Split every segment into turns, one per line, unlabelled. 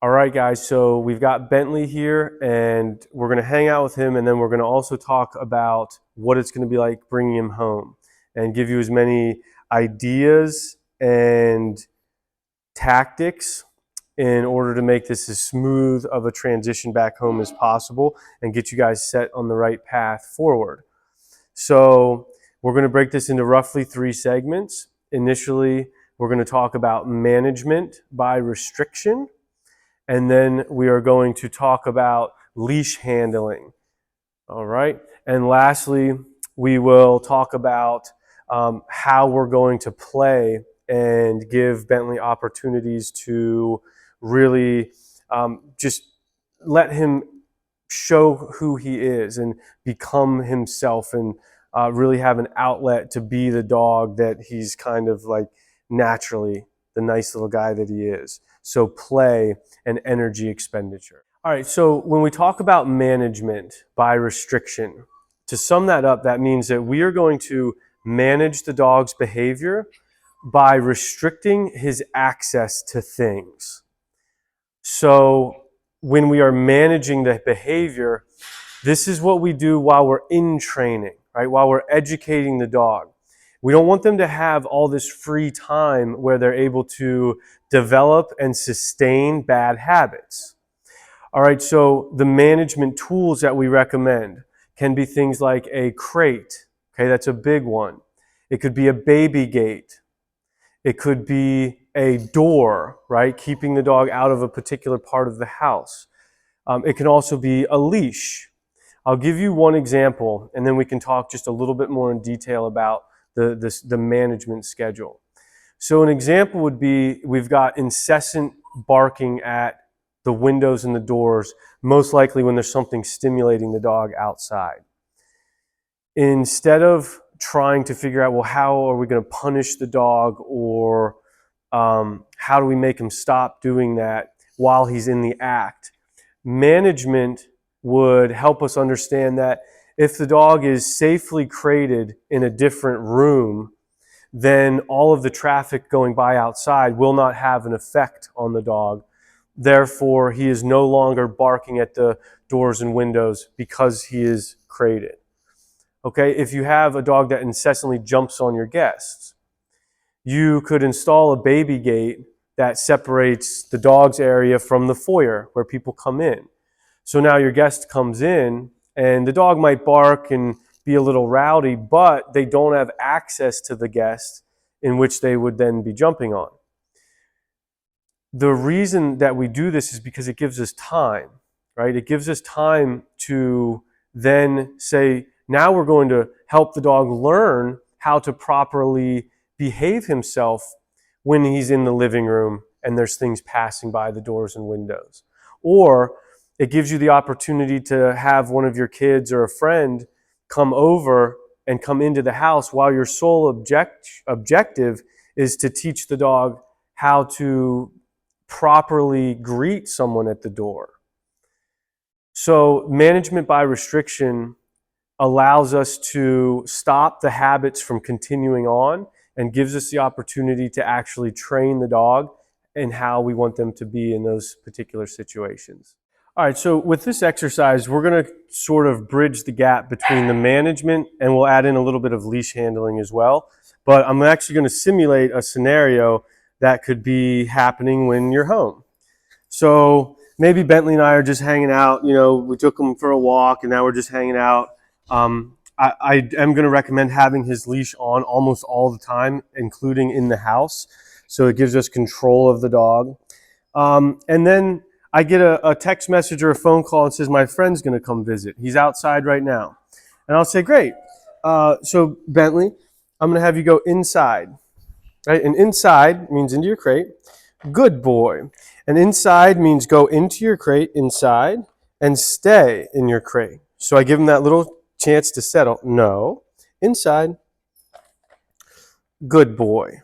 All right, guys, so we've got Bentley here, and we're going to hang out with him, and then we're going to also talk about what it's going to be like bringing him home and give you as many ideas and tactics in order to make this as smooth of a transition back home as possible and get you guys set on the right path forward. So we're going to break this into roughly 3 segments. Initially, we're going to talk about management by restriction. And then we are going to talk about leash handling. All right. And lastly, we will talk about how we're going to play and give Bentley opportunities to really just let him show who he is and become himself and really have an outlet to be the dog that he's kind of like naturally the nice little guy that he is. So play and energy expenditure. All right, so when we talk about management by restriction, to sum that up, that means that we are going to manage the dog's behavior by restricting his access to things. So when we are managing the behavior, this is what we do while we're in training, right? While we're educating the dog. We don't want them to have all this free time where they're able to develop and sustain bad habits. All right, so the management tools that we recommend can be things like a crate. Okay, that's a big one. It could be a baby gate. It could be a door, right? Keeping the dog out of a particular part of the house. It can also be a leash. I'll give you one example, and then we can talk just a little bit more in detail about the management schedule. So an example would be we've got incessant barking at the windows and the doors, most likely when there's something stimulating the dog outside. Instead of trying to figure out, well, how are we going to punish the dog, or how do we make him stop doing that while he's in the act, management would help us understand that if the dog is safely crated in a different room, then all of the traffic going by outside will not have an effect on the dog. Therefore, he is no longer barking at the doors and windows because he is crated. Okay, if you have a dog that incessantly jumps on your guests, you could install a baby gate that separates the dog's area from the foyer where people come in. So now your guest comes in and the dog might bark and be a little rowdy, but they don't have access to the guest in which they would then be jumping on. The reason that we do this is because it gives us time, right? It gives us time to then say, now we're going to help the dog learn how to properly behave himself when he's in the living room and there's things passing by the doors and windows. Or it gives you the opportunity to have one of your kids or a friend come over and come into the house while your sole objective is to teach the dog how to properly greet someone at the door. So management by restriction allows us to stop the habits from continuing on and gives us the opportunity to actually train the dog in how we want them to be in those particular situations. All right, so with this exercise, we're going to sort of bridge the gap between the management, and we'll add in a little bit of leash handling as well. But I'm actually going to simulate a scenario that could be happening when you're home. So maybe Bentley and I are just hanging out. You know, we took him for a walk, and now we're just hanging out. I am going to recommend having his leash on almost all the time, including in the house. So it gives us control of the dog. And then I get a text message or a phone call and says, my friend's going to come visit. He's outside right now. And I'll say, great. So Bentley, I'm going to have you go inside. Right? And inside means into your crate. Good boy. And inside means go into your crate inside and stay in your crate. So I give him that little chance to settle. No. Inside. Good boy.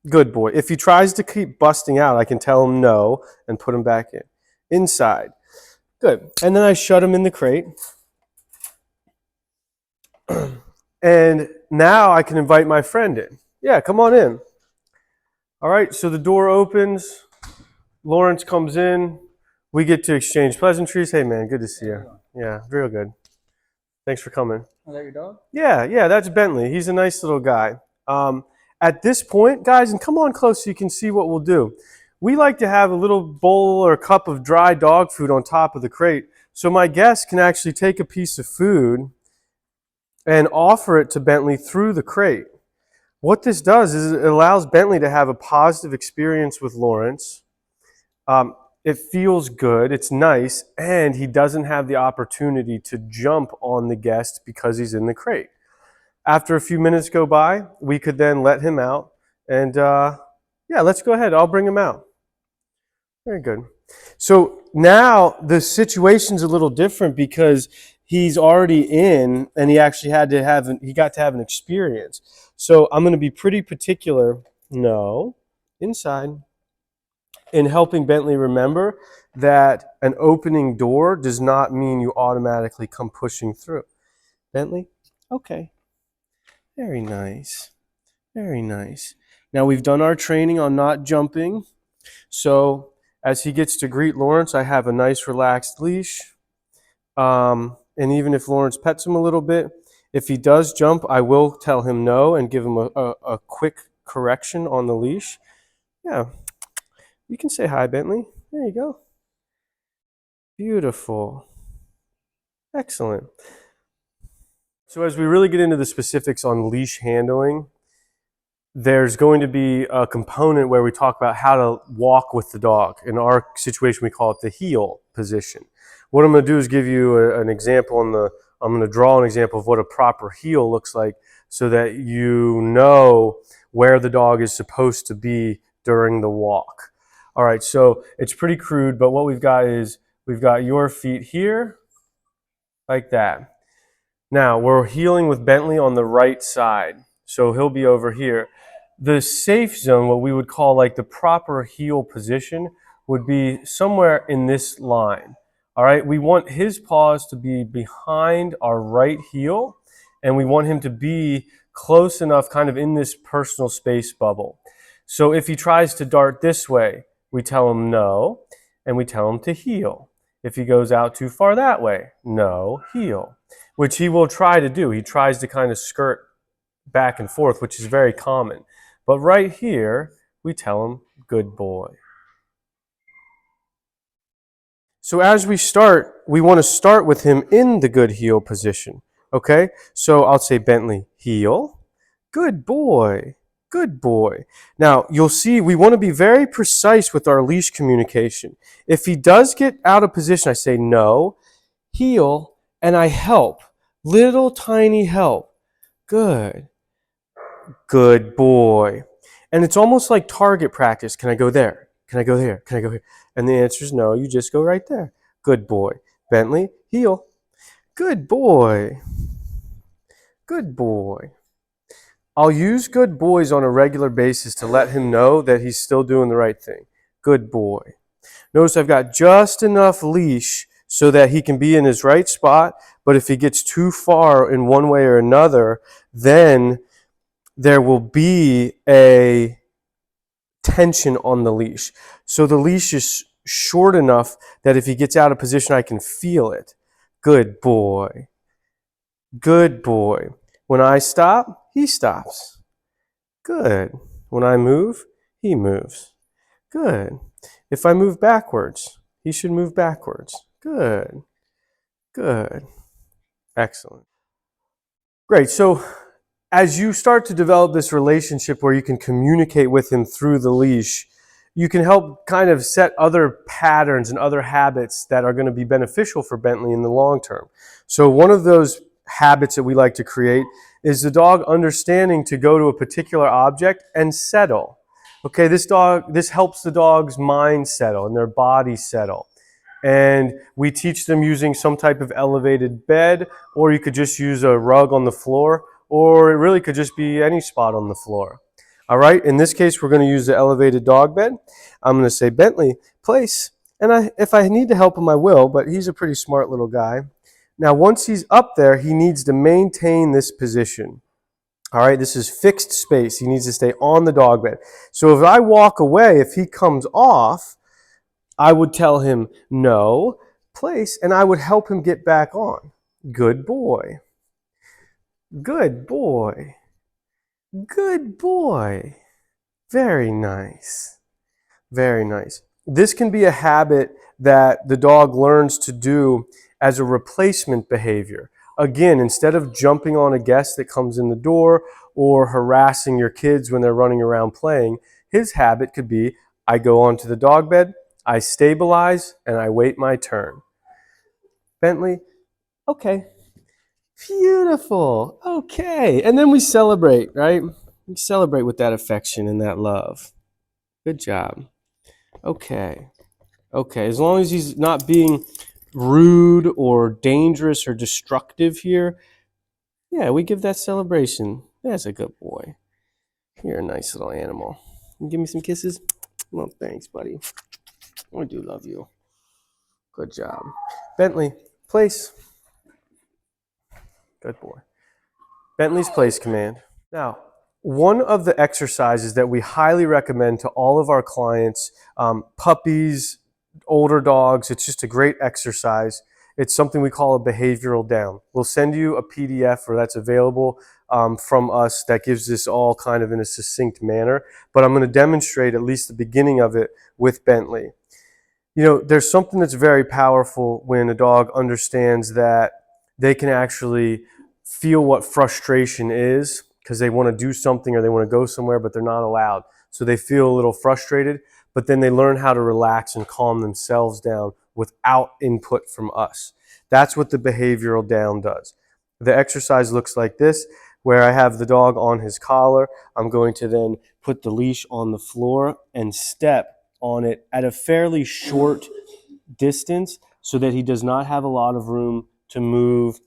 Good boy. If he tries to keep busting out, I can tell him no and put him back in. Inside. Good. And then I shut him in the crate. And now I can invite my friend in. Yeah, come on in. All right, so the door opens. Lawrence comes in. We get to exchange pleasantries. Hey, man, good to see you. Yeah, real good. Thanks for coming.
Is that your dog?
Yeah, that's Bentley. He's a nice little guy. At this point, guys, and come on close so you can see what we'll do. We like to have a little bowl or cup of dry dog food on top of the crate, so my guests can actually take a piece of food and offer it to Bentley through the crate. What this does is it allows Bentley to have a positive experience with Lawrence. It feels good, it's nice, and he doesn't have the opportunity to jump on the guest because he's in the crate. After a few minutes go by, we could then let him out, and yeah, let's go ahead. I'll bring him out. Very good. So now the situation's a little different because he's already in, and he actually got to have an experience. So I'm going to be pretty particular. No, inside. In helping Bentley remember that an opening door does not mean you automatically come pushing through. Bentley? Okay. Very nice. Very nice. Now we've done our training on not jumping. So as he gets to greet Lawrence, I have a nice relaxed leash. And even if Lawrence pets him a little bit, if he does jump, I will tell him no and give him a quick correction on the leash. Yeah. You can say hi, Bentley. There you go. Beautiful. Excellent. So as we really get into the specifics on leash handling, there's going to be a component where we talk about how to walk with the dog. In our situation, we call it the heel position. What I'm going to do is give you an example I'm going to draw an example of what a proper heel looks like so that you know where the dog is supposed to be during the walk. All right, so it's pretty crude, but what we've got is we've got your feet here, like that. Now, we're heeling with Bentley on the right side, so he'll be over here. The safe zone, what we would call like the proper heel position, would be somewhere in this line. All right, we want his paws to be behind our right heel, and we want him to be close enough kind of in this personal space bubble. So if he tries to dart this way, we tell him no, and we tell him to heel. If he goes out too far that way, no, heel, which he will try to do. He tries to kind of skirt back and forth, which is very common. But right here, we tell him, good boy. So as we start, we want to start with him in the good heel position. Okay? So I'll say, Bentley, heel. Good boy. Good boy. Now, you'll see we want to be very precise with our leash communication. If he does get out of position, I say no, heel, and I help. Little tiny help. Good. Good boy. And it's almost like target practice. Can I go there? Can I go there? Can I go here? And the answer is no, you just go right there. Good boy. Bentley, heel. Good boy. Good boy. I'll use good boys on a regular basis to let him know that he's still doing the right thing. Good boy. Notice I've got just enough leash so that he can be in his right spot, but if he gets too far in one way or another, then there will be a tension on the leash. So the leash is short enough that if he gets out of position, I can feel it. Good boy. Good boy. When I stop, he stops. Good. When I move, he moves. Good. If I move backwards, he should move backwards. Good. Good. Excellent. Great. So as you start to develop this relationship where you can communicate with him through the leash, you can help kind of set other patterns and other habits that are going to be beneficial for Bentley in the long term. So one of those habits that we like to create is the dog understanding to go to a particular object and settle. Okay, this helps the dog's mind settle and their body settle. And we teach them using some type of elevated bed, or you could just use a rug on the floor, or it really could just be any spot on the floor. All right, in this case, we're going to use the elevated dog bed. I'm going to say, Bentleys Place, and if I need to help him, I will, but he's a pretty smart little guy. Now, once he's up there, he needs to maintain this position. All right, this is fixed space. He needs to stay on the dog bed. So if I walk away, if he comes off, I would tell him, no, place, and I would help him get back on. Good boy. Good boy. Good boy. Very nice. Very nice. This can be a habit that the dog learns to do as a replacement behavior. Again, instead of jumping on a guest that comes in the door or harassing your kids when they're running around playing, his habit could be, I go onto the dog bed, I stabilize, and I wait my turn. Bentley, okay. Beautiful. Okay. And then we celebrate, right? We celebrate with that affection and that love. Good job. Okay. Okay. As long as he's not being rude or dangerous or destructive here, yeah, we give that celebration. That's a good boy. You're a nice little animal. You give me some kisses? Well, thanks, buddy. I do love you. Good job. Bentley, place. Good boy. Bentley's place command. Now, one of the exercises that we highly recommend to all of our clients, puppies, older dogs, it's just a great exercise. It's something we call a behavioral down. We'll send you a PDF or that's available from us that gives this all kind of in a succinct manner, but I'm going to demonstrate at least the beginning of it with Bentley. You know, there's something that's very powerful when a dog understands that they can actually feel what frustration is because they want to do something or they want to go somewhere, but they're not allowed. So they feel a little frustrated, but then they learn how to relax and calm themselves down without input from us. That's what the behavioral down does. The exercise looks like this, where I have the dog on his collar. I'm going to then put the leash on the floor and step on it at a fairly short distance so that he does not have a lot of room to move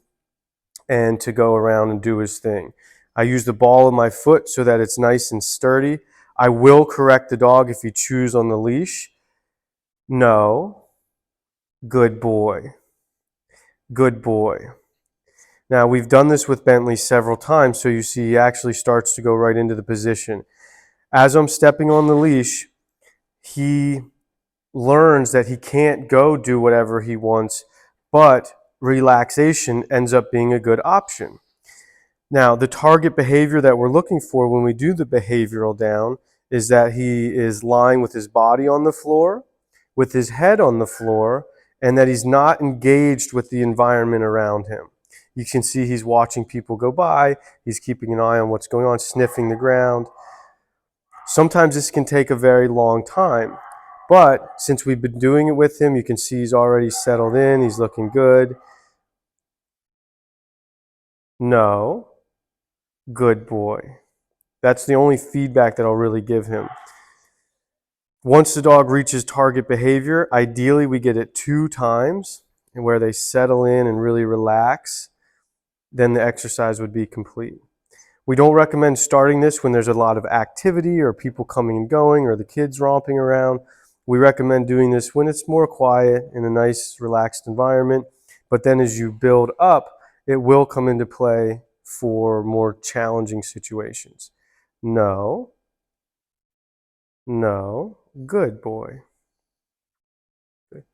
and to go around and do his thing. I use the ball of my foot so that it's nice and sturdy. I will correct the dog if you choose on the leash. No. Good boy. Good boy. Now, we've done this with Bentley several times, so you see he actually starts to go right into the position. As I'm stepping on the leash, he learns that he can't go do whatever he wants, but relaxation ends up being a good option. Now, the target behavior that we're looking for when we do the behavioral down is that he is lying with his body on the floor, with his head on the floor, and that he's not engaged with the environment around him. You can see he's watching people go by, he's keeping an eye on what's going on, sniffing the ground. Sometimes this can take a very long time, but since we've been doing it with him, you can see he's already settled in, he's looking good. No. Good boy. That's the only feedback that I'll really give him. Once the dog reaches target behavior, ideally we get it 2 times, and where they settle in and really relax, then the exercise would be complete. We don't recommend starting this when there's a lot of activity or people coming and going or the kids romping around. We recommend doing this when it's more quiet in a nice, relaxed environment. But then as you build up, it will come into play for more challenging situations. No. No. Good boy. Good.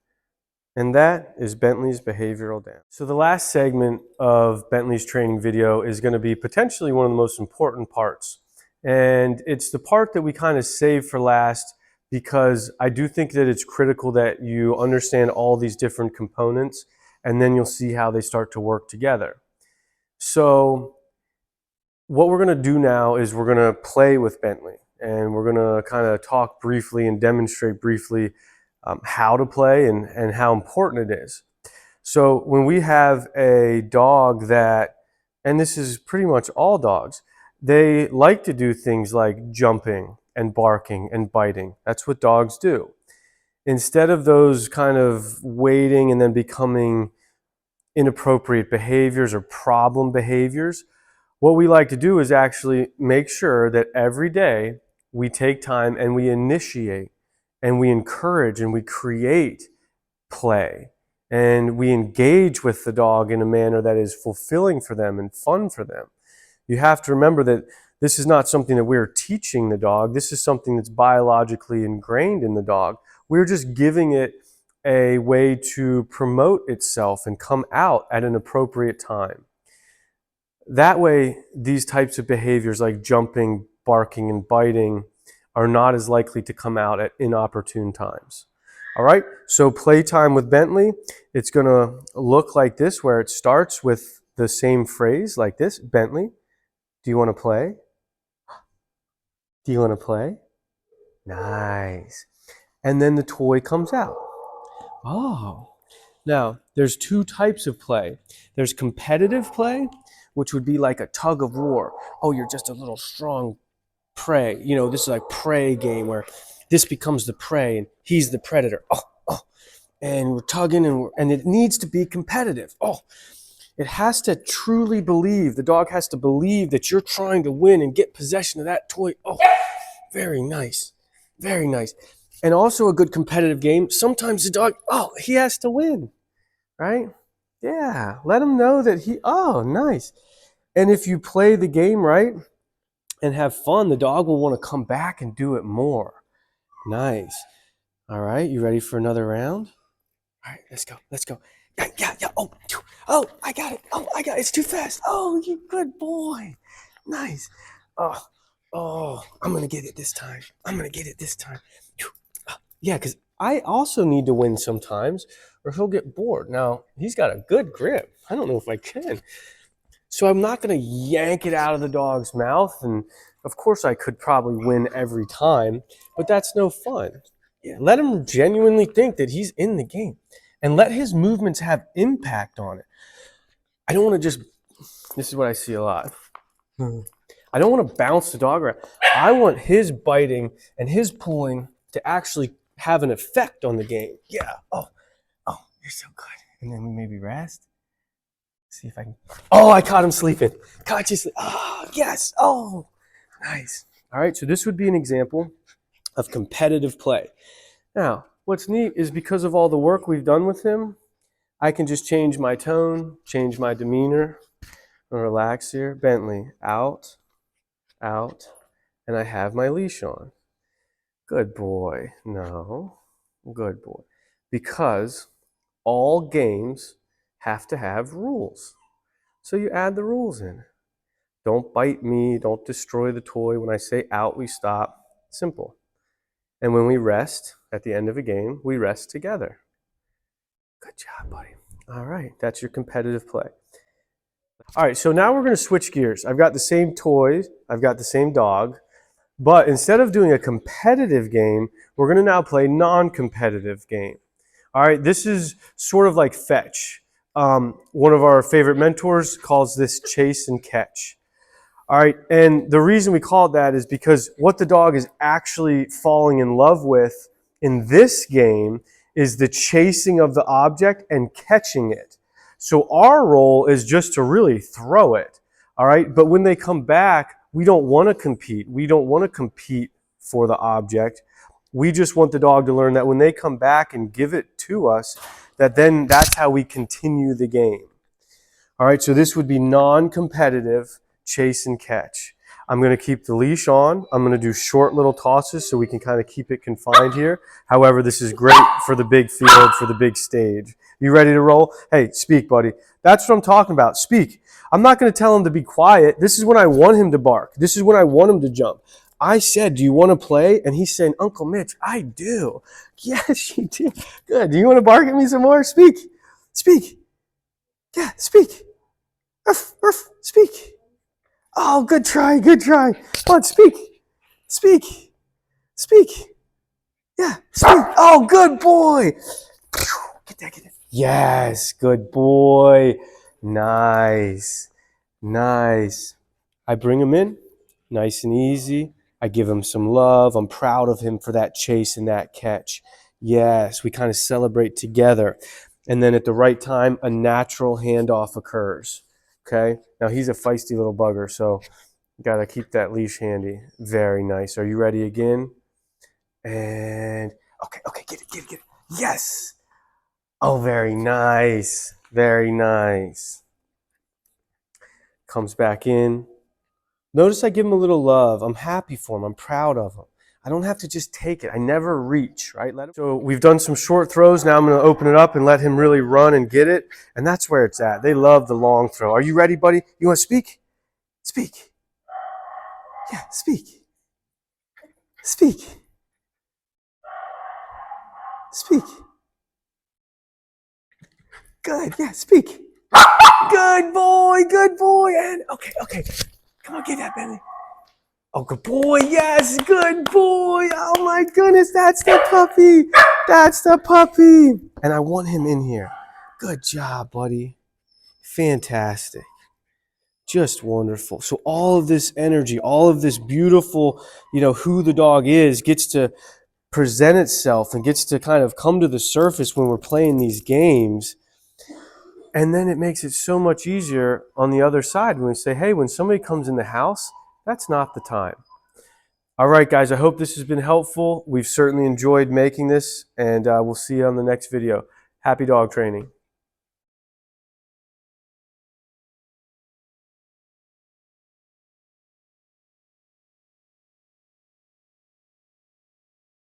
And that is Bentley's Behavioral Down. So the last segment of Bentley's training video is going to be potentially one of the most important parts. And it's the part that we kind of save for last because I do think that it's critical that you understand all these different components and then you'll see how they start to work together. So what we're going to do now is we're going to play with Bentley and we're going to kind of talk briefly and demonstrate briefly how to play and how important it is. So when we have a dog that, and this is pretty much all dogs, they like to do things like jumping and barking and biting. That's what dogs do. Instead of those kind of waiting and then becoming inappropriate behaviors or problem behaviors, what we like to do is actually make sure that every day we take time and we initiate and we encourage and we create play and we engage with the dog in a manner that is fulfilling for them and fun for them. You have to remember that this is not something that we're teaching the dog. This is something that's biologically ingrained in the dog. We're just giving it a way to promote itself and come out at an appropriate time. That way, these types of behaviors like jumping, barking, and biting are not as likely to come out at inopportune times. All right, so playtime with Bentley, it's gonna look like this, where it starts with the same phrase like this: Bentley, do you wanna play? Do you wanna play? Nice. And then the toy comes out. Oh. Now, there's two types of play. There's competitive play, which would be like a tug of war. Oh, you're just a little strong prey. You know, this is like prey game where this becomes the prey and he's the predator. Oh. And we're tugging and it needs to be competitive. Oh, it has to truly believe, the dog has to believe that you're trying to win and get possession of that toy. Oh, very nice. Very nice. And also a good competitive game. Sometimes the dog, he has to win. Right? Yeah. Let him know that nice. And if you play the game right and have fun, the dog will want to come back and do it more. Nice. All right. You ready for another round? All right. Let's go. Let's go. Yeah. Oh, I got it. It's too fast. Oh, you good boy. Nice. Oh, I'm going to get it this time. Yeah, because I also need to win sometimes or he'll get bored. Now, he's got a good grip. I don't know if I can. So I'm not going to yank it out of the dog's mouth. And of course, I could probably win every time, but that's no fun. Yeah, let him genuinely think that he's in the game and let his movements have impact on it. I don't want to just, this is what I see a lot. I don't want to bounce the dog around. I want his biting and his pulling to actually have an effect on the game. Yeah. Oh, you're so good. And then we maybe rest. See if I can. Oh, I caught him sleeping. Caught you sleeping. Oh, yes. Oh, nice. All right. So this would be an example of competitive play. Now, what's neat is because of all the work we've done with him, I can just change my tone, change my demeanor, and relax here. Bentley, out, and I have my leash on. Good boy. No, good boy. Because all games have to have rules. So you add the rules in. Don't bite me. Don't destroy the toy. When I say out, we stop. Simple. And when we rest at the end of a game, we rest together. Good job, buddy. All right. That's your competitive play. All right. So now we're going to switch gears. I've got the same toys. I've got the same dog. But instead of doing a competitive game, we're going to now play non-competitive game. All right, this is sort of like fetch. One of our favorite mentors calls this chase and catch. All right, and the reason we call it that is because what the dog is actually falling in love with in this game is the chasing of the object and catching it. So our role is just to really throw it. All right, but when they come back, we don't want to compete. We don't want to compete for the object. We just want the dog to learn that when they come back and give it to us, that then that's how we continue the game. All right, so this would be non-competitive chase and catch. I'm going to keep the leash on. I'm going to do short little tosses so we can kind of keep it confined here. However, this is great for the big field, for the big stage. You ready to roll? Hey, speak, buddy. That's what I'm talking about. Speak. I'm not going to tell him to be quiet. This is when I want him to bark. This is when I want him to jump. I said, do you want to play? And he's saying, Uncle Mitch, I do. Yes, you do. Good. Do you want to bark at me some more? Speak. Speak. Yeah, speak. Ruff, ruff, speak. Oh, good try, good try. Come on, speak. Speak. Speak. Yeah, speak. Oh, good boy. Get that. Yes, good boy. Nice. Nice. I bring him in, nice and easy. I give him some love. I'm proud of him for that chase and that catch. Yes, we kind of celebrate together. And then at the right time, a natural handoff occurs. Okay? Now he's a feisty little bugger, so you got to keep that leash handy. Very nice. Are you ready again? And okay, get it. Yes. Oh, very nice. Very nice. Comes back in. Notice I give him a little love. I'm happy for him. I'm proud of him. I don't have to just take it. I never reach, right? So we've done some short throws. Now I'm going to open it up and let him really run and get it. And that's where it's at. They love the long throw. Are you ready, buddy? You want to speak? Speak. Yeah, speak. Speak. Speak. Good. Yeah, speak. Good boy. Good boy. And okay. Come on, get that, Bentley. Oh, good boy. Yes, good boy. Oh, my goodness. That's the puppy. That's the puppy. And I want him in here. Good job, buddy. Fantastic. Just wonderful. So all of this energy, all of this beautiful, who the dog is gets to present itself and gets to kind of come to the surface when we're playing these games. And then it makes it so much easier on the other side when we say, hey, when somebody comes in the house, that's not the time. All right, guys, I hope this has been helpful. We've certainly enjoyed making this, and we'll see you on the next video. Happy dog training.